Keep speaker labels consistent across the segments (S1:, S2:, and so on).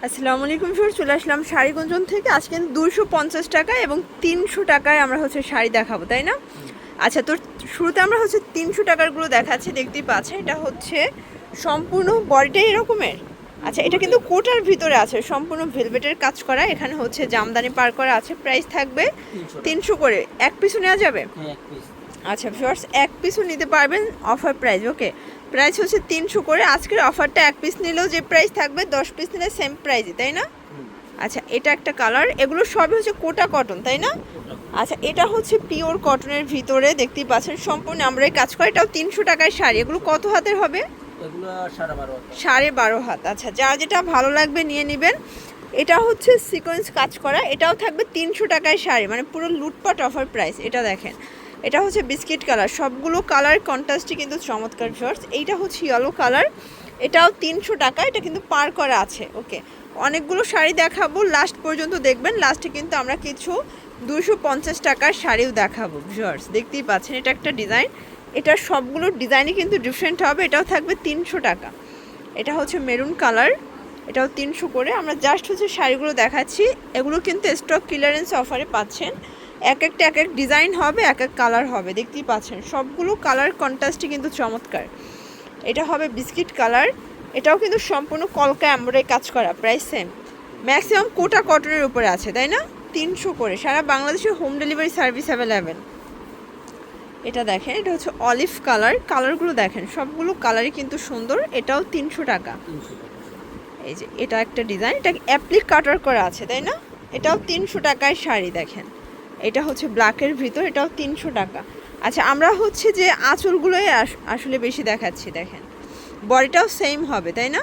S1: আসসালামু আলাইকুম স্যার, চলে আসলাম শাড়ি গুঞ্জন থেকে। আজকে 250 টাকা এবং 300 টাকায় আমরা শাড়ি দেখাবো, তাই না? আচ্ছা, তো শুরুতে আমরা 300 টাকারগুলো দেখাচ্ছি। দেখতেই পাচ্ছেন, এটা সম্পূর্ণ বডিটাই এরকমের। আচ্ছা, এটা কিন্তু কোটার ভিতরে আছে, সম্পূর্ণ ভেলভেটের কাজ করা। এখানে জামদানি পার করা আছে। প্রাইস থাকবে 300 করে। এক পিসও নেওয়া যাবে? আচ্ছা ভিউয়ার্স, এক পিসও নিতে পারবেন, অফার প্রাইস। ওকে, প্রাইস 300 করে। আজকের অফারটা এক পিস নিলেও যে প্রাইস থাকবে, 10 পিস নিলে সেম প্রাইসই, তাই না? আচ্ছা, এটা একটা কালার। এগুলো সবই কোটা কটন, তাই না? আচ্ছা, এটা পিওর কটনের ভিতরে। দেখতেই পাচ্ছেন, সম্পূর্ণ আমরা এই কাজ করি। এটাও 300 টাকায় শাড়ি। এগুলো কত হাতের হবে? 12.5 হাত। আচ্ছা, যার যেটা ভালো লাগবে নিয়ে নেবেন। এটা সিকোয়েন্স কাজ করা। এটাও থাকবে 300 টাকায় শাড়ি, মানে পুরো লুটপাট অফার প্রাইস। এটা দেখেন, এটা বিস্কিট কালার। সবগুলো কালার কন্ট্রাস্টই কিন্তু চমৎকার ভিউয়ার্স। এইটা ইয়েলো কালার। এটাও 300 টাকা। এটা কিন্তু পার করা আছে। ওকে, অনেকগুলো শাড়ি দেখাবো, লাস্ট পর্যন্ত দেখবেন। লাস্টে কিন্তু আমরা কিছু 250 টাকার শাড়িও দেখাবো ভিউয়ার্স। দেখতেই পাচ্ছেন, এটা একটা ডিজাইন। এটা সবগুলো ডিজাইনই কিন্তু ডিফারেন্ট হবে। এটাও থাকবে 300 টাকা। এটা মেরুন কালার। এটাও 300 করে। আমরা জাস্ট শাড়িগুলো দেখাচ্ছি। এগুলো কিন্তু স্টক ক্লিয়ারেন্স অফারে পাচ্ছেন। এক একটা এক এক ডিজাইন হবে, এক এক কালার হবে। দেখতেই পাচ্ছেন, সবগুলো কালার কন্ট্রাস্টই কিন্তু চমৎকার। এটা হবে বিস্কিট কালার। এটাও কিন্তু সম্পূর্ণ কলকা এমব্রয়ডারি কাজ করা। Price same. ম্যাক্সিমাম কোটা কটনের উপরে আছে, তাই না? 300 করে। সারা বাংলাদেশে হোম ডেলিভারি সার্ভিস অ্যাভেলেবেল। এটা দেখেন, এটা অলিভ কালার। কালারগুলো দেখেন, সবগুলো কালারই কিন্তু সুন্দর। এটাও 300 টাকা। এই যে এটা একটা ডিজাইন। এটা অ্যাপ্লিক কাটার করা আছে, তাই না? এটাও 300 টাকায় শাড়ি। দেখেন, এটা ব্ল্যাকের ভিতর। এটাও 300 টাকা। আচ্ছা, আমরা যে আঁচলগুলোই আসলে বেশি দেখাচ্ছি। দেখেন, বডিটাও সেম হবে, তাই না?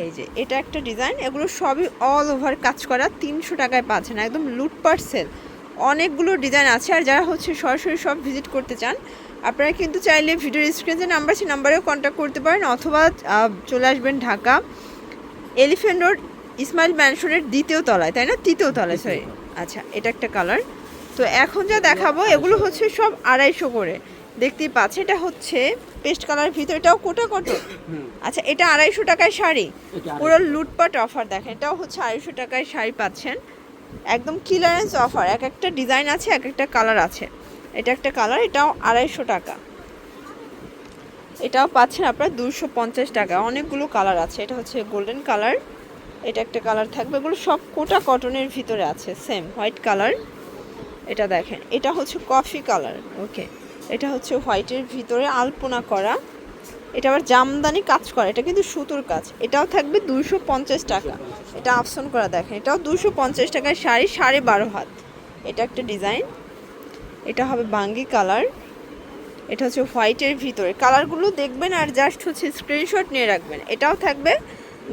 S1: এই যে এটা একটা ডিজাইন। এগুলো সবই অল ওভার কাজ করা। 300 টাকায় পাচ্ছেন, একদম লুটপাট সেল। অনেকগুলো ডিজাইন আছে। আর যারা সরাসরি সব ভিজিট করতে চান, আপনারা কিন্তু চাইলে ভিডিওর স্ক্রিনে নাম্বার আছে, নাম্বারেও কন্ট্যাক্ট করতে পারেন, অথবা চলে আসবেন ঢাকা এলিফ্যান্ট রোড ইসমাইল ম্যানশনের 2য় তলায়, তাই না? 3য় তলায়, সরি। আচ্ছা, এটা একটা কালার। তো এখন যা দেখাবো এগুলো সব 250 করে। দেখতেই পাচ্ছে, এটা পেস্ট কালার ভিতর। এটাও কোটা কটন। আচ্ছা, এটা 250 টাকায় শাড়ি। পুরো লুটপাট অফার। দেখেন, এটাও 250 টাকায় শাড়ি পাচ্ছেন, একদম ক্লিয়ারেন্স অফার। এক একটা ডিজাইন আছে, এক একটা কালার আছে। এটা একটা কালার। এটাও 250 টাকা। এটাও পাচ্ছেন আপনারা 250 টাকা। অনেকগুলো কালার আছে। এটা গোল্ডেন কালার। এটা একটা কালার থাকবে। এগুলো সব কোটা কটনের ভিতরে আছে, সেম হোয়াইট কালার। এটা দেখেন, এটা কফি কালার। ওকে, এটা হোয়াইটের ভিতরে আলপনা করা। এটা আবার জামদানি কাজ করা। এটা কিন্তু সুতোর কাজ। এটাও থাকবে 250 টাকা। এটা আফসন করা। দেখেন, এটাও 250 টাকায় শাড়ি, 12.5 হাত। এটা একটা ডিজাইন। এটা হবে বাঙ্গি কালার। এটা হোয়াইটের ভিতরে। কালারগুলো দেখবেন আর জাস্ট স্ক্রিনশট নিয়ে রাখবেন। এটাও থাকবে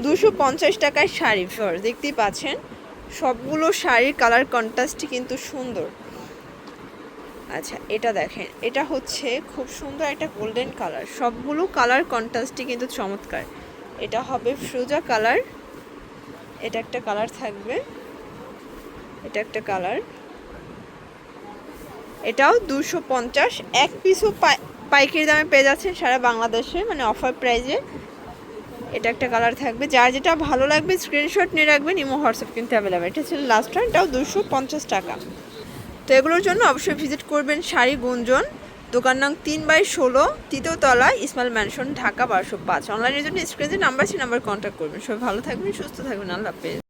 S1: 250 টাকায় শাড়ি। ফিওর, দেখতেই পাচ্ছেন, সবগুলো শাড়ির কালার কন্ট্রাস্টই কিন্তু সুন্দর। আচ্ছা, এটা দেখেন, এটা খুব সুন্দর একটা গোল্ডেন কালার। সবগুলো কালার কন্ট্রাস্টই কিন্তু চমৎকার। এটা হবে ফ্রোজা কালার। এটা একটা কালার থাকবে। এটা একটা কালার। এটাও 250। এক পিসও পাইকারি দামে পেয়ে যাচ্ছেন সারা বাংলাদেশে, মানে অফার প্রাইজে। এটা একটা কালার থাকবে। যার যেটা ভালো লাগবে স্ক্রিনশট নিয়ে রাখবেন। ইমো হোয়াটসঅ্যাপ কিন্তু অ্যাভেলেবেল। এটা ছিল লাস্ট ওয়ান। এটাও 250 টাকা। তো এগুলোর জন্য অবশ্যই ভিজিট করবেন শাড়ি গুঞ্জন, দোকান নং 3/16, 3য় তলা, ইসমাইল ম্যানশন, ঢাকা 1205। অনলাইনের জন্য স্ক্রিনে নাম্বার আছে, নাম্বার কন্ট্যাক্ট করবেন। সবাই ভালো থাকবেন, সুস্থ থাকবেন। আল্লাহ হাফেজ।